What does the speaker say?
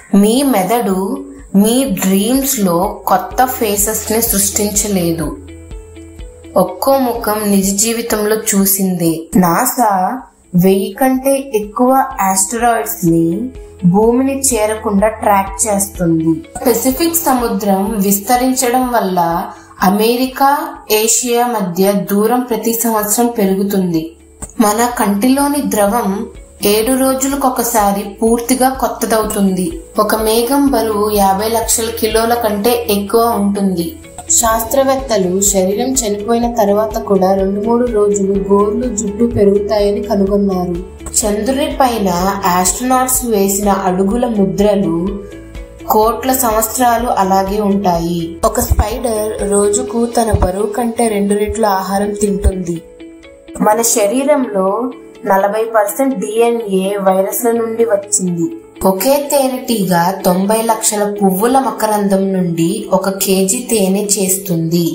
మీ మెదడు మీ డ్రీమ్స్ లో కొత్త ఫేసెస్ ని సృష్టించలేదు. ఒక్కో ముఖం నిజ జీవితంలో చూసిందే. నాసా 1000 కంటే ఎక్కువ ఆస్ట్రాయిడ్స్ ని భూమిని చేరకుండా ట్రాక్ చేస్తుంది. పసిఫిక్ సముద్రం విస్తరించడం వల్ల అమెరికా, ఏషియా మధ్య దూరం ప్రతి సంవత్సరం పెరుగుతుంది. మన కంటిలోని ద్రవం 7 రోజులకొకసారి పూర్తిగా కొత్తదవుతుంది. ఒక మేఘం బరువు 50 లక్షల కిలోల కంటే ఎక్కువ ఉంటుంది. శాస్త్రవేత్తలు శరీరం చనిపోయిన తర్వాత కూడా 2-3 రోజులు గోర్లు, జుట్టు పెరుగుతాయని కనుగొన్నారు. చంద్రుడి పైన ఆస్ట్రోనాట్స్ వేసిన అడుగుల ముద్రలు కోట్ల సంవత్సరాలు అలాగే ఉంటాయి. ఒక స్పైడర్ రోజుకు తన బరువు కంటే 2 రెట్లు ఆహారం తింటుంది. మన శరీరంలో 40% DNA వైరస్ల నుండి వచ్చింది. ఒకే తేనెటీగ 90 లక్షల పువ్వుల మకరందం నుండి 1 కేజీ తేనె చేస్తుంది.